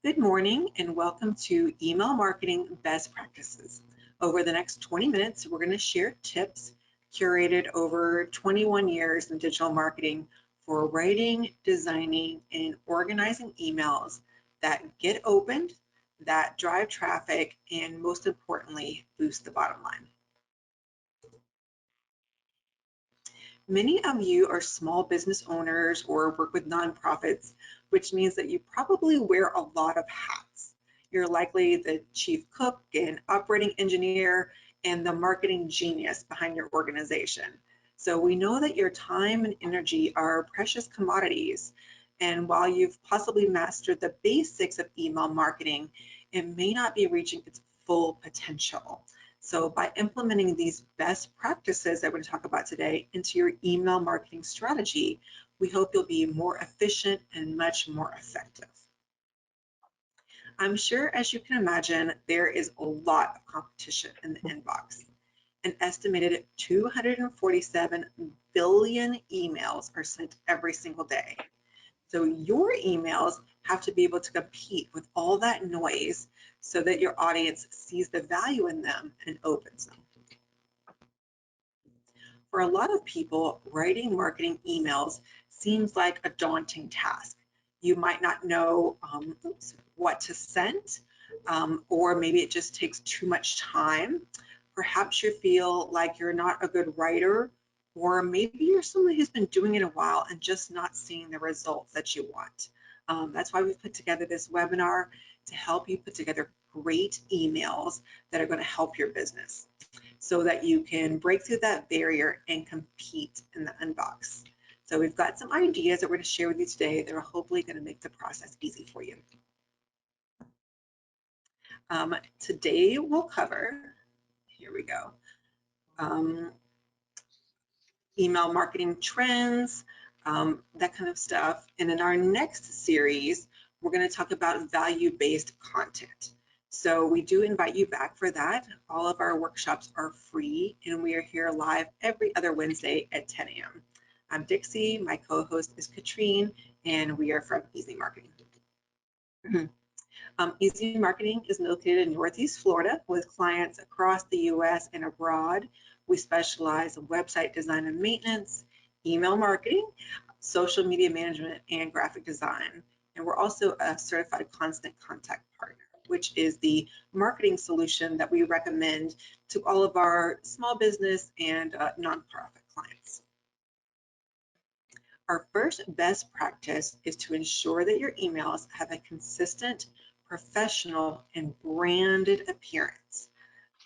Good morning and welcome to Email Marketing Best Practices. Over the next 20 minutes, we're going to share tips curated over 21 years in digital marketing for writing, designing, and organizing emails that get opened, that drive traffic, and most importantly, boost the bottom line. Many of you are small business owners or work with nonprofits, which means that you probably wear a lot of hats. You're likely the chief cook and operating engineer and the marketing genius behind your organization. So we know that your time and energy are precious commodities. And while you've possibly mastered the basics of email marketing, it may not be reaching its full potential. So by implementing these best practices that we're going to talk about today into your email marketing strategy, we hope you'll be more efficient and much more effective. I'm sure, as you can imagine, there is a lot of competition in the inbox. An estimated 247 billion emails are sent every single day. So your emails have to be able to compete with all that noise so that your audience sees the value in them and opens them. For a lot of people, writing marketing emails seems like a daunting task. You might not know what to send, or maybe it just takes too much time. Perhaps you feel like you're not a good writer, or maybe you're someone who's been doing it a while and just not seeing the results that you want. That's why we've put together this webinar to help you put together great emails that are going to help your business so that you can break through that barrier and compete in the inbox. So we've got some ideas that we're going to share with you today that are hopefully going to make the process easy for you. Today we'll cover, here we go, email marketing trends, that kind of stuff. And in our next series, we're going to talk about value-based content. So we do invite you back for that. All of our workshops are free, and we are here live every other Wednesday at 10 a.m. I'm Dixie, my co-host is Katrine, and we are from Easy Marketing. Easy Marketing is located in Northeast Florida with clients across the U.S. and abroad. We specialize in website design and maintenance, email marketing, social media management, and graphic design. And we're also a certified constant contact partner, which is the marketing solution that we recommend to all of our small business and nonprofit clients. Our first best practice is to ensure that your emails have a consistent, professional, and branded appearance.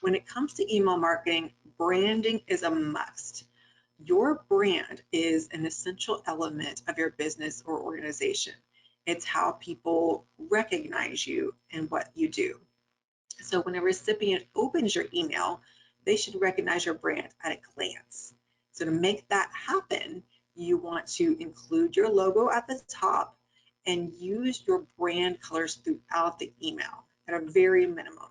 When it comes to email marketing, branding is a must. Your brand is an essential element of your business or organization. It's how people recognize you and what you do. So when a recipient opens your email, they should recognize your brand at a glance. So to make that happen, you want to include your logo at the top and use your brand colors throughout the email at a very minimum.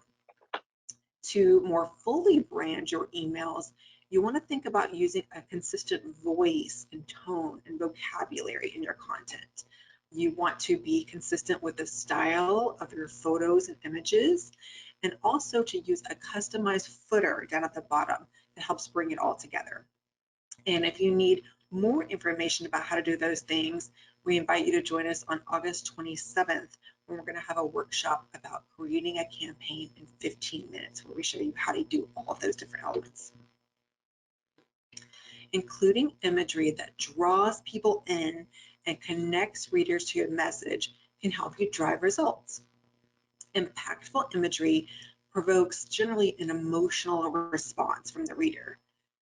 To more fully brand your emails, you want to think about using a consistent voice and tone and vocabulary in your content. You want to be consistent with the style of your photos and images, and also to use a customized footer down at the bottom that helps bring it all together. And if you need more information about how to do those things, we invite you to join us on August 27th, when we're going to have a workshop about creating a campaign in 15 minutes, where we show you how to do all of those different elements. Including imagery that draws people in and connects readers to your message can help you drive results. Impactful imagery provokes generally an emotional response from the reader.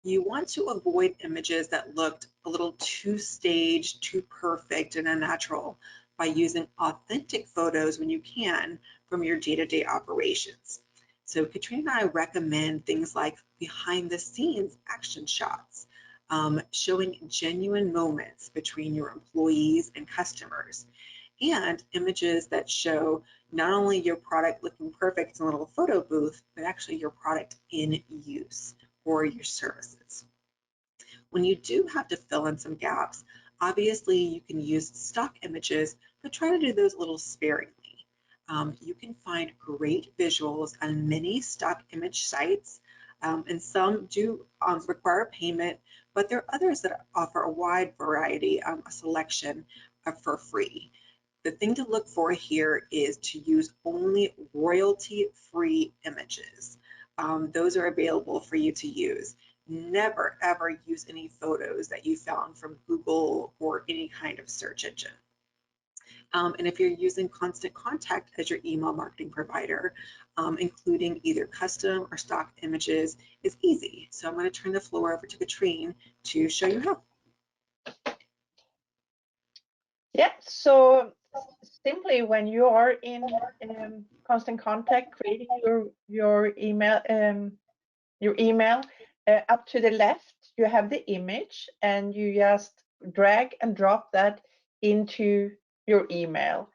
You want to avoid images that looked a little too staged, too perfect, and unnatural by using authentic photos when you can from your day-to-day operations. So Katrina and I recommend things like behind the scenes action shots, showing genuine moments between your employees and customers, and images that show not only your product looking perfect in a little photo booth, but actually your product in use or your services. When you do have to fill in some gaps, obviously you can use stock images, but try to do those a little sparingly. You can find great visuals on many stock image sites, and some do require payment, but there are others that offer a wide variety, a selection for free. The thing to look for here is to use only royalty-free images. Those are available for you to use. Never ever use any photos that you found from Google or any kind of search engine. And if you're using Constant Contact as your email marketing provider, including either custom or stock images is easy. So I'm going to turn the floor over to Katrine to show you how. Yeah, so simply when you are in Constant Contact, creating your email, up to the left, you have the image, and you just drag and drop that into your email.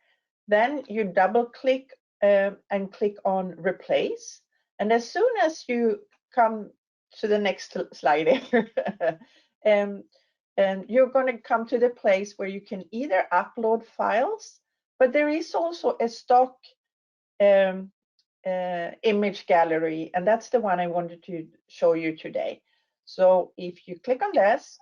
Then you double click and click on replace. And as soon as you come to the next slide here, and you're going to come to the place where you can either upload files, but there is also a stock image gallery, and that's the one I wanted to show you today. So if you click on this,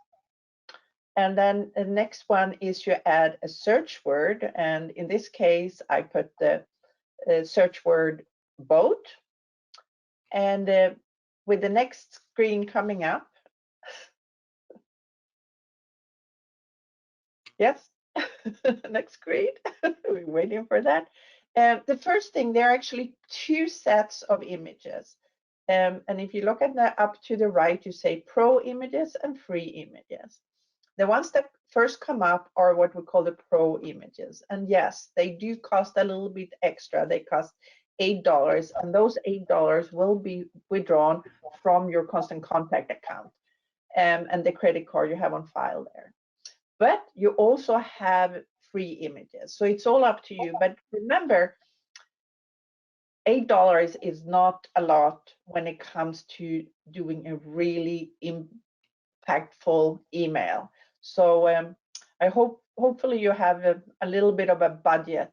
and then the next one is you add a search word, and in this case I put the search word boat, and with the next screen coming up, yes, next screen, we're waiting for that. The first thing, there are actually two sets of images. And if you look at that up to the right, you say pro images and free images. The ones that first come up are what we call the pro images. And yes, they do cost a little bit extra. They cost $8, and those $8 will be withdrawn from your Constant Contact account and the credit card you have on file there. But you also have free images. So it's all up to you. But remember, $8 is not a lot when it comes to doing a really impactful email. So I hopefully you have a little bit of a budget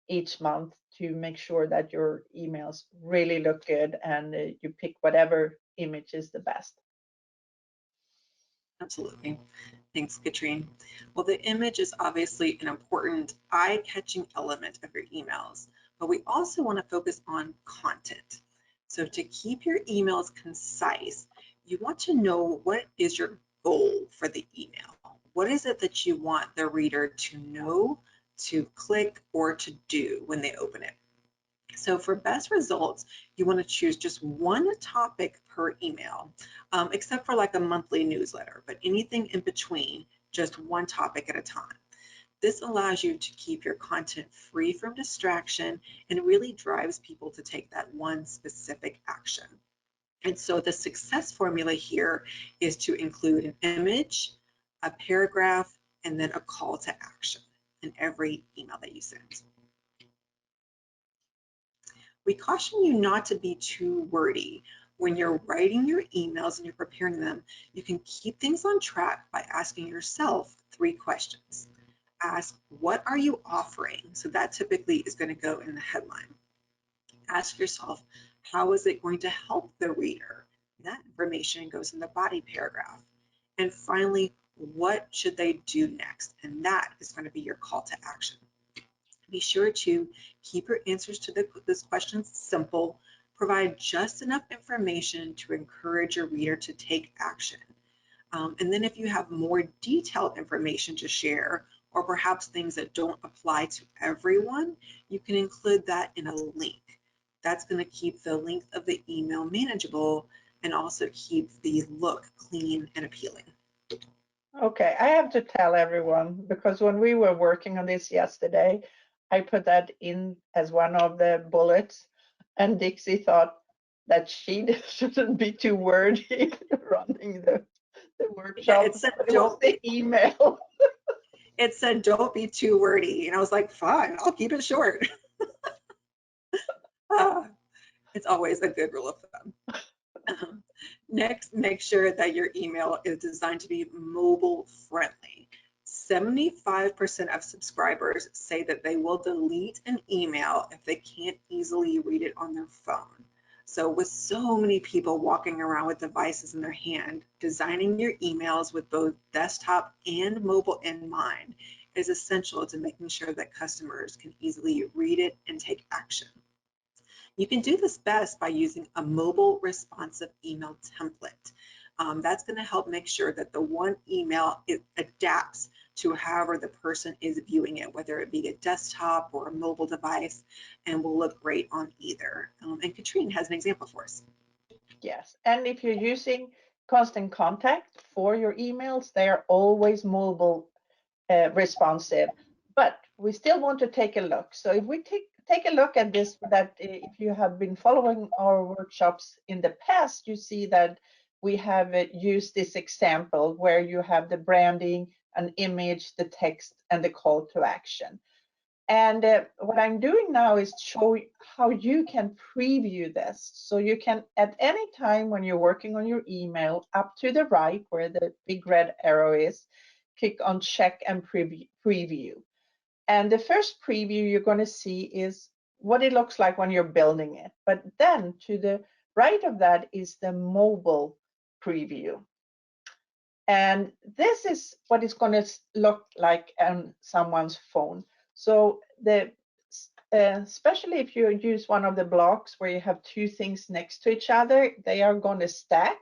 each month to make sure that your emails really look good, and you pick whatever image is the best. Absolutely. Thanks, Katrine. Well, the image is obviously an important eye-catching element of your emails, but we also want to focus on content. So to keep your emails concise, you want to know what is your goal for the email. What is it that you want the reader to know, to click, or to do when they open it? So for best results, you want to choose just one topic per email, except for like a monthly newsletter, but anything in between, just one topic at a time. This allows you to keep your content free from distraction and really drives people to take that one specific action. And so the success formula here is to include an image, a paragraph, and then a call to action in every email that you send. We caution you not to be too wordy. When you're writing your emails and you're preparing them, you can keep things on track by asking yourself 3 questions. Ask, what are you offering? So that typically is going to go in the headline. Ask yourself, how is it going to help the reader? That information goes in the body paragraph. And finally, what should they do next? And that is going to be your call to action. Be sure to keep your answers to this question simple. Provide just enough information to encourage your reader to take action. And then if you have more detailed information to share, or perhaps things that don't apply to everyone, you can include that in a link. That's going to keep the length of the email manageable and also keep the look clean and appealing. Okay, I have to tell everyone, because when we were working on this yesterday, I put that in as one of the bullets, and Dixie thought that she shouldn't be too wordy running the workshop. Yeah, it said, it was the email. It said, don't be too wordy. And I was like, fine, I'll keep it short. It's always a good rule of thumb. Next, make sure that your email is designed to be mobile friendly. 75% of subscribers say that they will delete an email if they can't easily read it on their phone. So with so many people walking around with devices in their hand, designing your emails with both desktop and mobile in mind is essential to making sure that customers can easily read it and take action. You can do this best by using a mobile responsive email template. That's going to help make sure that the one email, it adapts to however the person is viewing it, whether it be a desktop or a mobile device, and will look great on either. And Katrine has an example for us. Yes, and if you're using Constant Contact for your emails, they are always mobile responsive. But we still want to take a look. So if we take a look at this, that if you have been following our workshops in the past, you see that we have used this example where you have the branding, an image, the text, and the call to action. And what I'm doing now is show how you can preview this. So you can, at any time when you're working on your email, up to the right where the big red arrow is, click on check and preview. And the first preview you're going to see is what it looks like when you're building it. But then to the right of that is the mobile preview. And this is what it's going to look like on someone's phone. So especially if you use one of the blocks where you have two things next to each other, they are going to stack.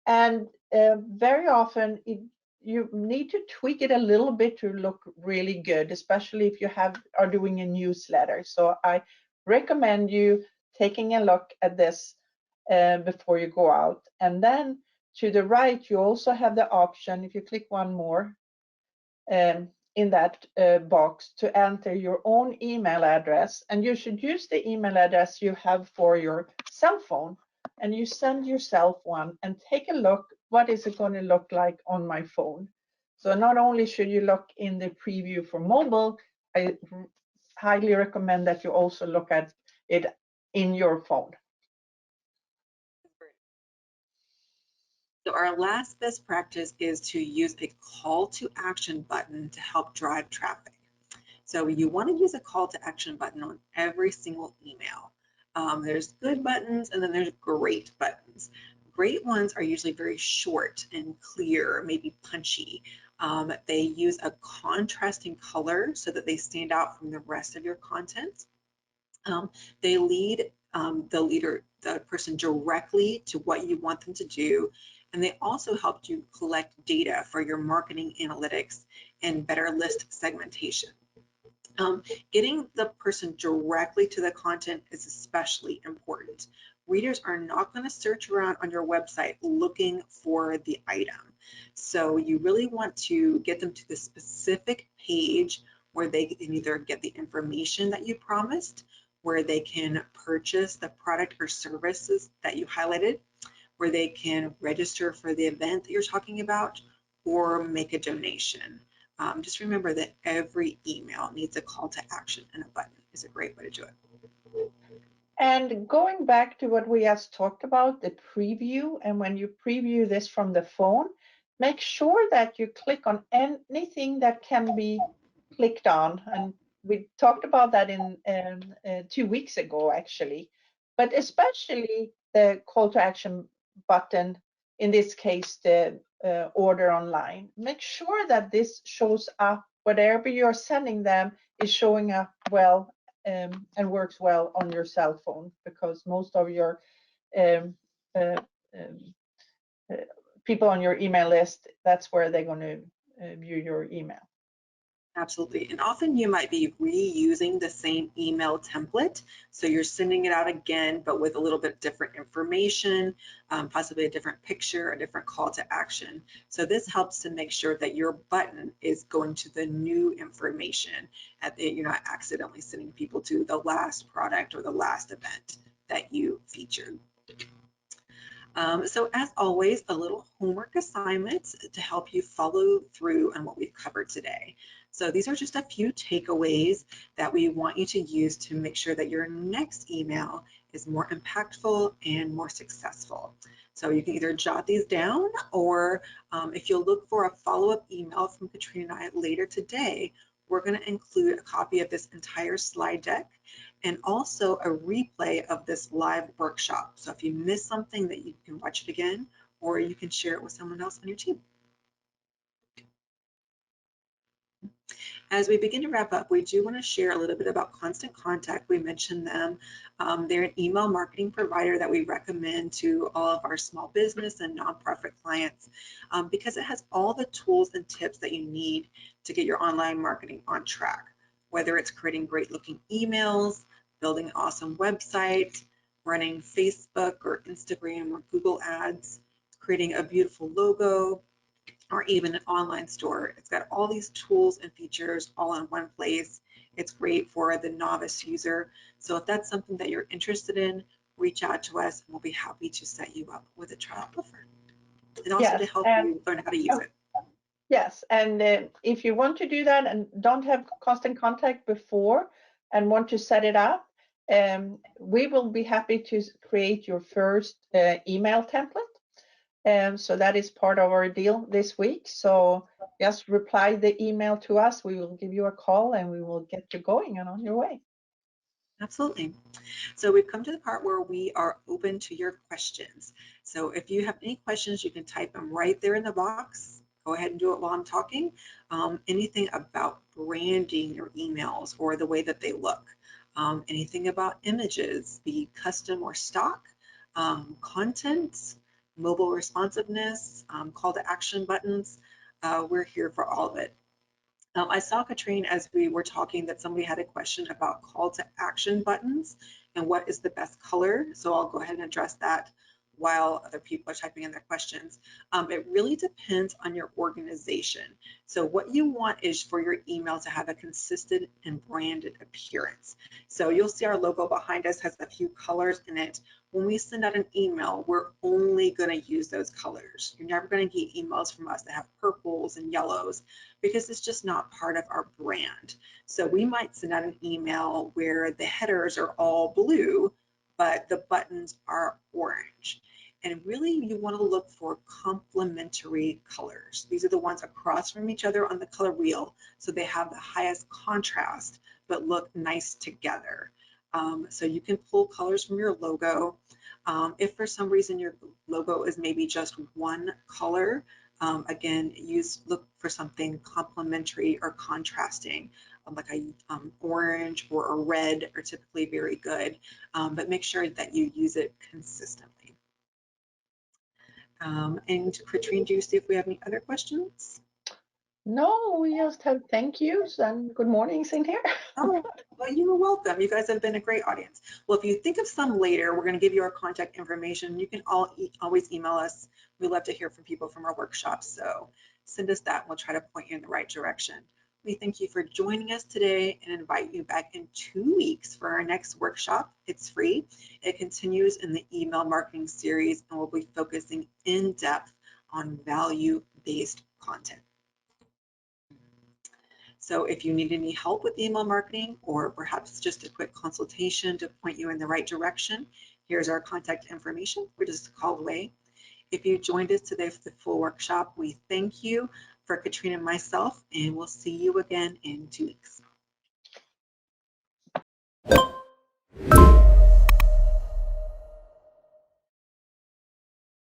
And very often you need to tweak it a little bit to look really good, especially if you are doing a newsletter. So I recommend you taking a look at this before you go out. And then to the right, you also have the option, if you click one more in that box, to enter your own email address. And you should use the email address you have for your cell phone. And you send yourself one and take a look, what is it going to look like on my phone? So not only should you look in the preview for mobile, I highly recommend that you also look at it in your phone. So our last best practice is to use a call to action button to help drive traffic. So you want to use a call to action button on every single email. There's good buttons and then there's great buttons. Great ones are usually very short and clear, maybe punchy. They use a contrasting color so that they stand out from the rest of your content. They lead the person directly to what you want them to do. And they also help you collect data for your marketing analytics and better list segmentation. Getting the person directly to the content is especially important. Readers are not going to search around on your website looking for the item. So you really want to get them to the specific page where they can either get the information that you promised, where they can purchase the product or services that you highlighted, where they can register for the event that you're talking about, or make a donation. Just remember that every email needs a call to action, and a button is a great way to do it. And going back to what we just talked about, the preview, and when you preview this from the phone, make sure that you click on anything that can be clicked on. And we talked about that in 2 weeks ago, actually. But especially the call to action button, in this case, the order online. Make sure that this shows up, whatever you're sending them is showing up well and works well on your cell phone, because most of your people on your email list, that's where they're going to view your email. Absolutely. And often you might be reusing the same email template. So you're sending it out again, but with a little bit different information, possibly a different picture, a different call to action. So this helps to make sure that your button is going to the new information, you're not accidentally sending people to the last product or the last event that you featured. So as always, a little homework assignment to help you follow through on what we've covered today. So these are just a few takeaways that we want you to use to make sure that your next email is more impactful and more successful. So you can either jot these down, or if you'll look for a follow-up email from Katrina and I later today, we're going to include a copy of this entire slide deck and also a replay of this live workshop. So if you miss something, that you can watch it again, or you can share it with someone else on your team. As we begin to wrap up, we do want to share a little bit about Constant Contact. We mentioned them. They're an email marketing provider that we recommend to all of our small business and nonprofit clients because it has all the tools and tips that you need to get your online marketing on track, whether it's creating great looking emails, building awesome websites, running Facebook or Instagram or Google ads, creating a beautiful logo, or even an online store. It's got all these tools and features all in one place. It's great for the novice user. So if that's something that you're interested in, reach out to us and we'll be happy to set you up with a trial offer and also to Yes, help and you learn how to use it. yes, and if you want to do that and don't have Constant Contact before and want to set it up, we will be happy to create your first email template. So that is part of our deal this week. So just reply the email to us. We will give you a call and we will get you going and on your way. Absolutely. So we've come to the part where we are open to your questions. So if you have any questions, you can type them right there in the box. Go ahead and do it while I'm talking. Anything about branding your emails or the way that they look. Anything about images, be custom or stock, content, mobile responsiveness, call to action buttons. We're here for all of it. I saw, Katrine, as we were talking, that somebody had a question about call to action buttons and what is the best color. So I'll go ahead and address that while other people are typing in their questions. It really depends on your organization. So what you want is for your email to have a consistent and branded appearance. So you'll see our logo behind us has a few colors in it. When we send out an email, we're only going to use those colors. You're never going to get emails from us that have purples and yellows because it's just not part of our brand. So we might send out an email where the headers are all blue, but the buttons are orange. And really, you want to look for complementary colors. These are the ones across from each other on the color wheel, so they have the highest contrast, but look nice together. So you can pull colors from your logo. If for some reason your logo is maybe just one color, again, look for something complementary or contrasting, like a orange or a red are typically very good, but make sure that you use it consistently. And Katrine, do you see if we have any other questions? No, we just have thank yous and good mornings in here. Oh, well, you're welcome. You guys have been a great audience. Well, if you think of some later, we're going to give you our contact information. You can always email us. We love to hear from people from our workshops. So send us that. We'll try to point you in the right direction. We thank you for joining us today and invite you back in 2 weeks for our next workshop. It's free. It continues in the email marketing series, and we'll be focusing in depth on value-based content. So if you need any help with email marketing or perhaps just a quick consultation to point you in the right direction, here's our contact information. We're just a call away. If you joined us today for the full workshop, we thank you. For Katrina and myself, and we'll see you again in 2 weeks.